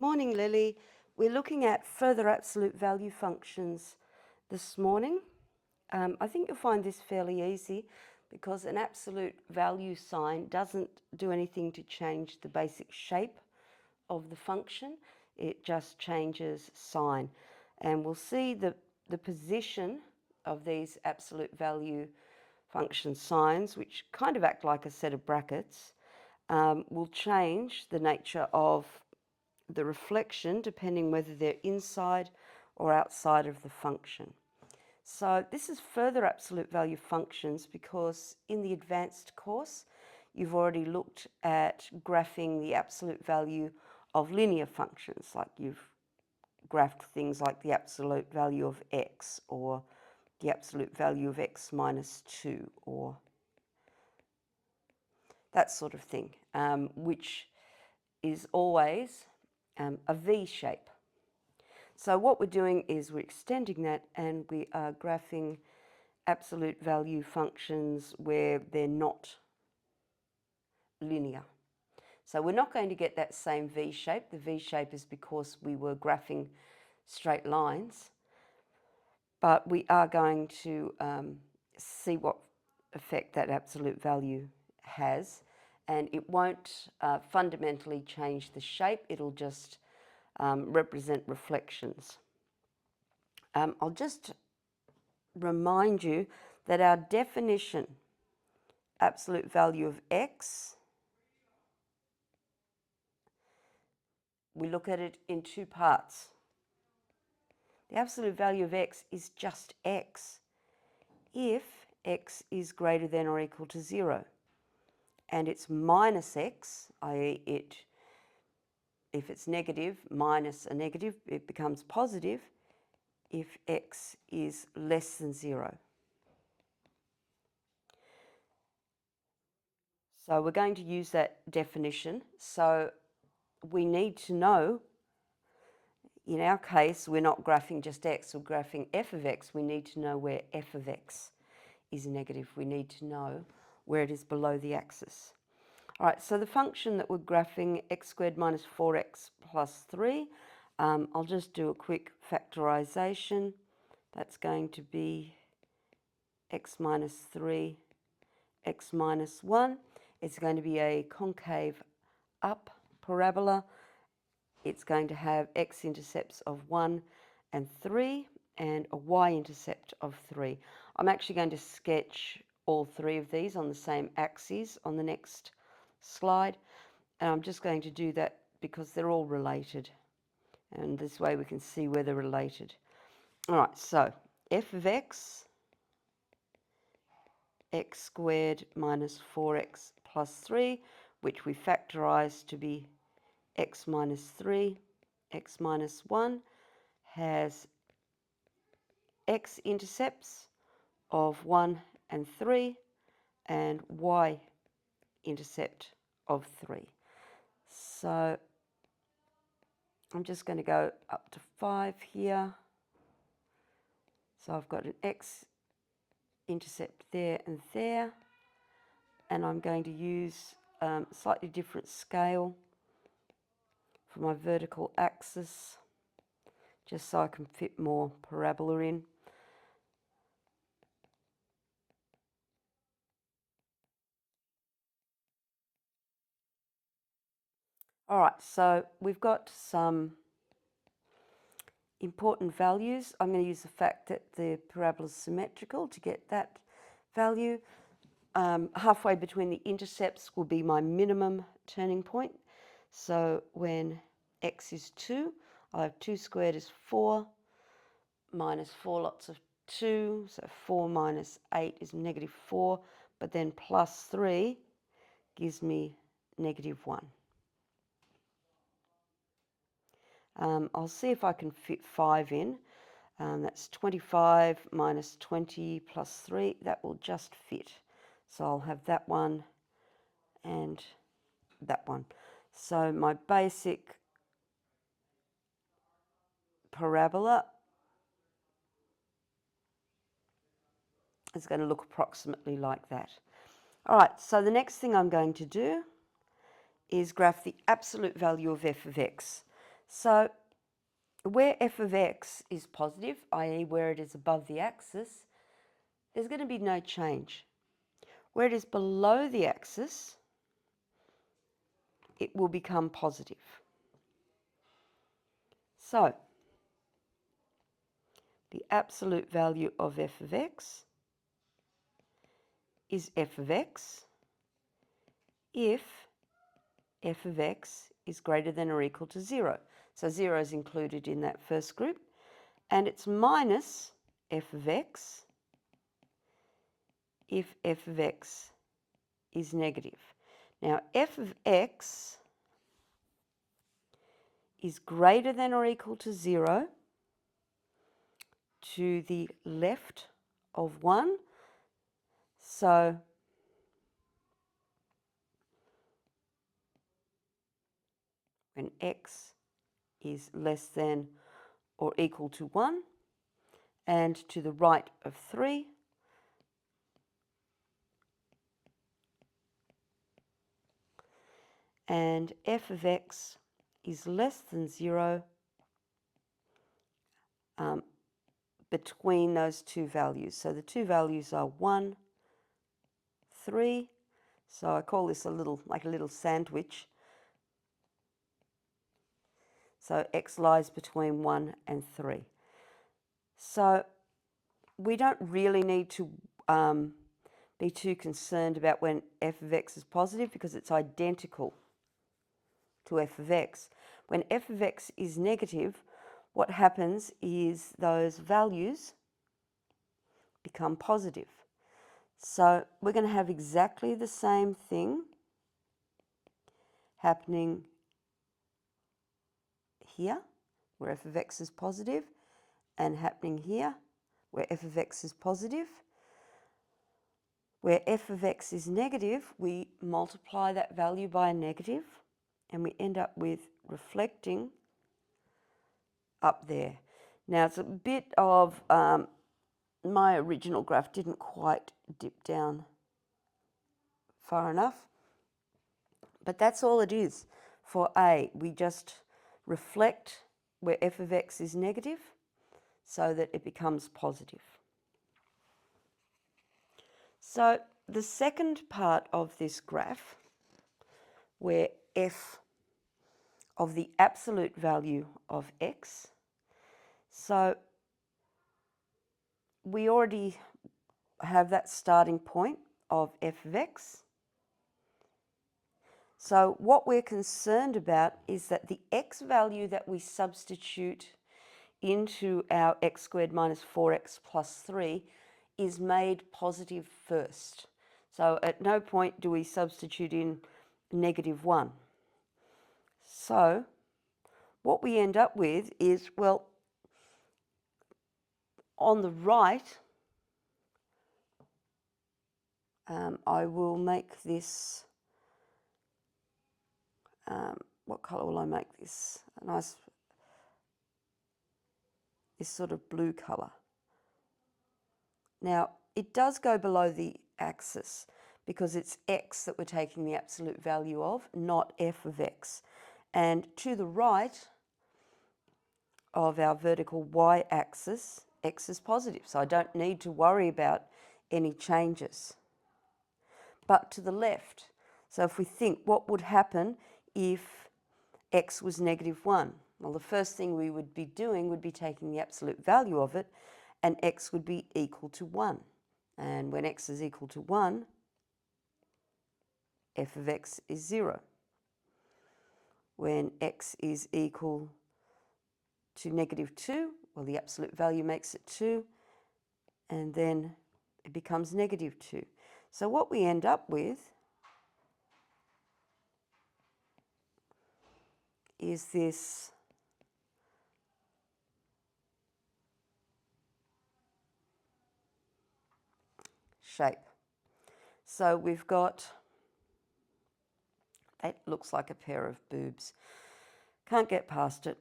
Morning, Lily. We're looking at further absolute value functions this morning. I think you'll find this fairly easy because an absolute value sign doesn't do anything to change the basic shape of the function. It just changes sign. And we'll see the position of these absolute value function signs, which kind of act like a set of brackets, will change the nature of the reflection depending whether they're inside or outside of the function. So this is further absolute value functions because in the advanced course you've already looked at graphing the absolute value of linear functions, like you've graphed things like the absolute value of x or the absolute value of x minus 2 or that sort of thing, which is always a V shape. So what we're doing is we're extending that and we are graphing absolute value functions where they're not linear. So we're not going to get that same V shape. The V shape is because we were graphing straight lines, but we are going to see what effect that absolute value has, and it won't fundamentally change the shape. It'll just represent reflections. I'll just remind you that our definition, absolute value of x, we look at it in two parts. The absolute value of x is just x if x is greater than or equal to 0. And it's minus x, i.e. if it's negative minus a negative, it becomes positive if x is less than 0. So we're going to use that definition. So we need to know, in our case, we're not graphing just x, we're graphing f of x. We need to know where f of x is negative. We need to know where it is below the axis. All right, so the function that we're graphing, x squared minus 4x plus 3, I'll just do a quick factorization. That's going to be x minus 3, x minus 1. It's going to be a concave up parabola. It's going to have x-intercepts of 1 and 3 and a y-intercept of 3. I'm actually going to sketch all three of these on the same axes on the next slide, and I'm just going to do that because they're all related, and this way we can see where they're related. All right, so f of x, x squared minus 4x plus 3, which we factorise to be x minus 3, x minus 1, has x-intercepts of 1 and 3 and y-intercept of 3. So I'm just going to go up to 5 here. So I've got an x-intercept there and there, and I'm going to use a slightly different scale for my vertical axis, just so I can fit more parabola in. All right, so we've got some important values. I'm going to use the fact that the parabola is symmetrical to get that value. Halfway between the intercepts will be my minimum turning point. So when x is 2, I have 2 squared is 4, minus 4 lots of 2, so 4 minus 8 is negative 4, but then plus 3 gives me negative 1. I'll see if I can fit 5 in. That's 25 minus 20 plus 3. That will just fit. So I'll have that one and that one. So my basic parabola is going to look approximately like that. All right, so the next thing I'm going to do is graph the absolute value of f of x. So where f of x is positive, i.e. where it is above the axis, there's going to be no change. Where it is below the axis, it will become positive. So the absolute value of f of x is f of x if f of x is greater than or equal to 0. So 0 is included in that first group, and it's minus f of x if f of x is negative. Now f of x is greater than or equal to 0 to the left of 1. So when x is less than or equal to 1, and to the right of 3, and f of x is less than 0 between those two values. So the two values are 1, 3. So I call this like a little sandwich. So x lies between 1 and 3. So we don't really need to be too concerned about when f of x is positive, because it's identical to f of x. When f of x is negative, what happens is those values become positive. So we're going to have exactly the same thing happening here, where f of x is positive, and happening here, where f of x is positive. Where f of x is negative, we multiply that value by a negative, and we end up with reflecting up there. Now, it's a bit of, my original graph didn't quite dip down far enough, but that's all it is for A. We just reflect where f of x is negative so that it becomes positive. So the second part of this graph, where f of the absolute value of x, so we already have that starting point of f of x. So what we're concerned about is that the x value that we substitute into our x squared minus 4x plus 3 is made positive first. So at no point do we substitute in -1. So what we end up with is, well, on the right, I will make this, what colour will I make this? A nice, this sort of blue colour. Now, it does go below the axis because it's x that we're taking the absolute value of, not f of x. And to the right of our vertical y-axis, x is positive, so I don't need to worry about any changes. But to the left, so if we think what would happen if x was -1, well, the first thing we would be doing would be taking the absolute value of it, and x would be equal to 1. And when x is equal to 1, f of x is 0. When x is equal to -2, well, the absolute value makes it 2, and then it becomes -2. So what we end up with is this shape. So we've got, that looks like a pair of boobs. Can't get past it.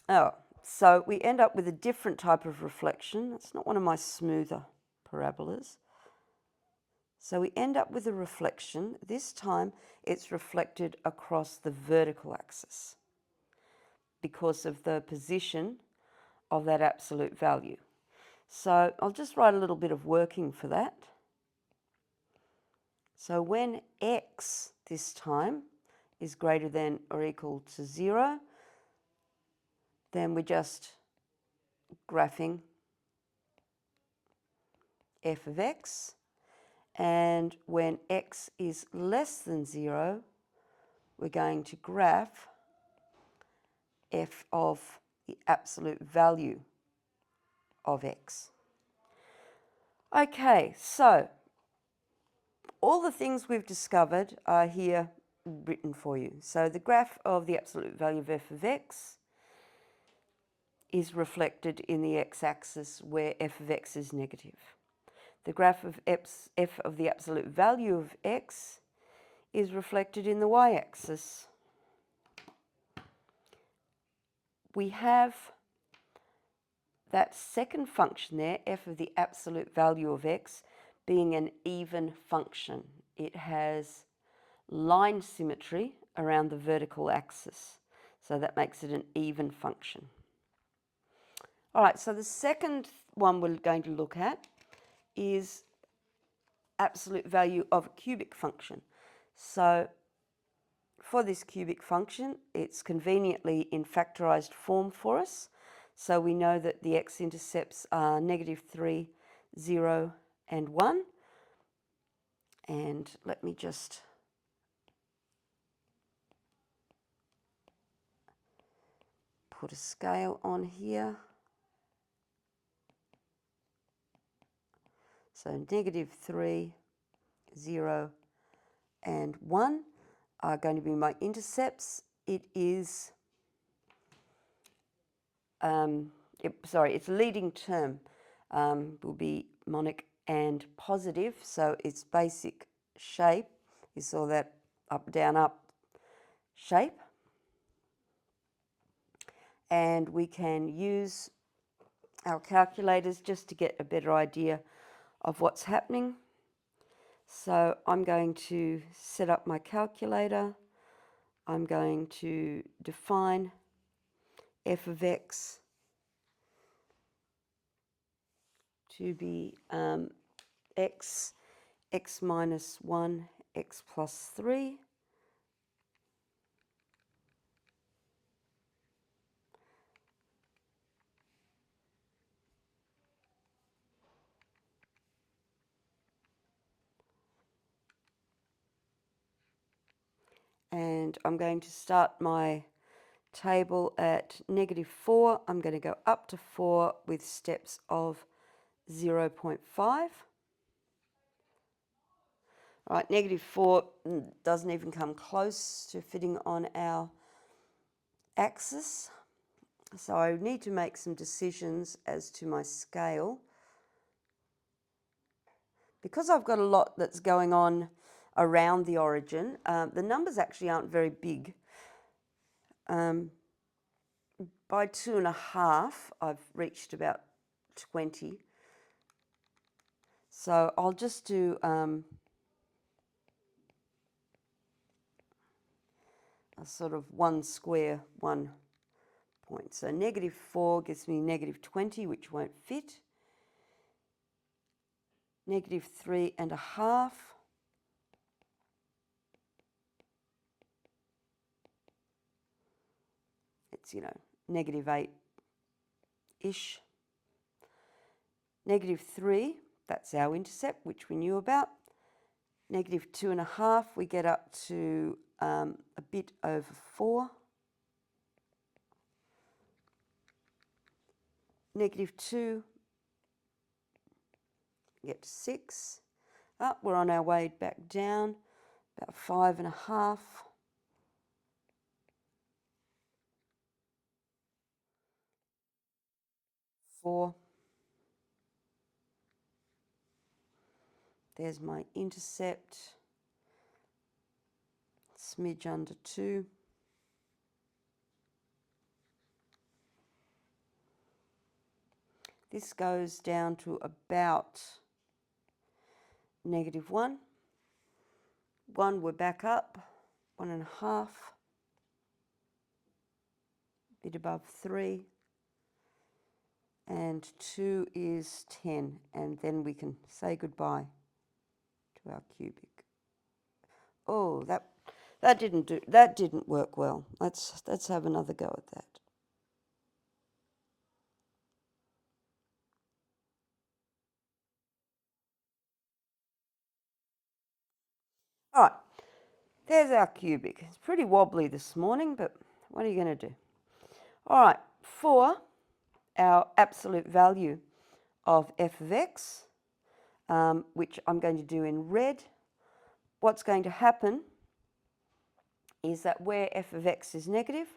Oh, so we end up with a different type of reflection. It's not one of my smoother parabolas. So we end up with a reflection. This time it's reflected across the vertical axis. because of the position of that absolute value. So I'll just write a little bit of working for that. So when x this time is greater than or equal to 0, then we're just graphing f of x. And when x is less than 0, we're going to graph f of the absolute value of x. Okay, so all the things we've discovered are here written for you. So the graph of the absolute value of f of x is reflected in the x-axis where f of x is negative. The graph of f of the absolute value of x is reflected in the y-axis. We have that second function there, f of the absolute value of x, being an even function. It has line symmetry around the vertical axis, so that makes it an even function. All right, so the second one we're going to look at is absolute value of a cubic function. So for this cubic function, it's conveniently in factorized form for us. So we know that the x-intercepts are -3, 0, and 1. And let me just put a scale on here. So -3, 0, and 1 are going to be my intercepts. It is, its leading term will be monic and positive. So its basic shape is all that up, down, up shape. And we can use our calculators just to get a better idea of what's happening. So I'm going to set up my calculator. I'm going to define f of x to be x minus 1, x plus 3. And I'm going to start my table at -4. I'm going to go up to 4 with steps of 0.5. All right, -4 doesn't even come close to fitting on our axis. So I need to make some decisions as to my scale. Because I've got a lot that's going on around the origin, the numbers actually aren't very big. By 2.5, I've reached about 20. So I'll just do a sort of 1 square, 1 point. So -4 gives me -20, which won't fit. -3.5. It's, -8-ish. -3, that's our intercept, which we knew about. -2.5, we get up to a bit over 4. -2, get to 6. We're on our way back down, about 5.5. 4. There's my intercept, smidge under 2. This goes down to about -1. 1, we're back up, 1.5. bit above 3, and 2 is 10, and then we can say goodbye to our cubic. Oh, that didn't work well. Let's have another go at that. All right, there's our cubic. It's pretty wobbly this morning, but what are you going to do? All right, for our absolute value of f of x, which I'm going to do in red, what's going to happen is that where f of x is negative,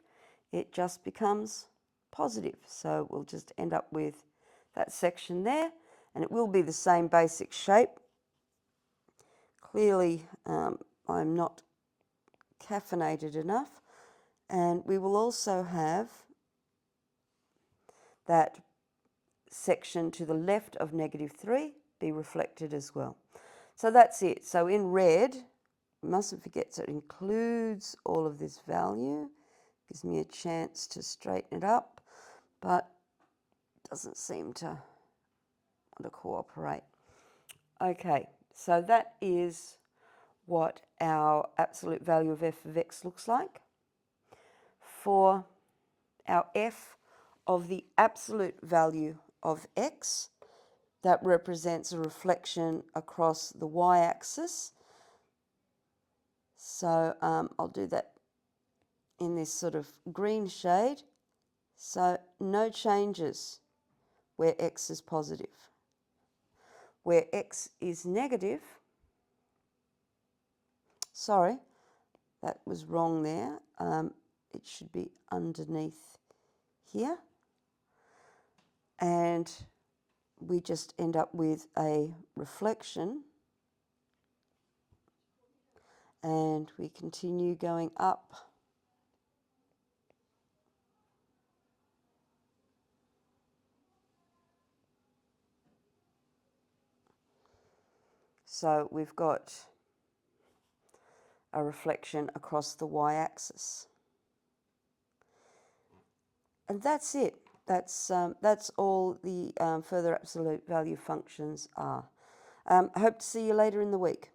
it just becomes positive. So we'll just end up with that section there, and it will be the same basic shape. Clearly, I'm not caffeinated enough, and we will also have that section to the left of negative 3 be reflected as well. So that's it. So in red, mustn't forget, so it includes all of this value, gives me a chance to straighten it up, but doesn't seem to want to cooperate. Okay, so that is what our absolute value of f of x looks like. For our f of the absolute value of x, that represents a reflection across the y-axis. So I'll do that in this sort of green shade. So no changes where x is positive. Where x is negative, sorry, that was wrong there. It should be underneath here. And we just end up with a reflection. And we continue going up. So we've got a reflection across the y-axis. And that's it. That's all the further absolute value functions are. I hope to see you later in the week.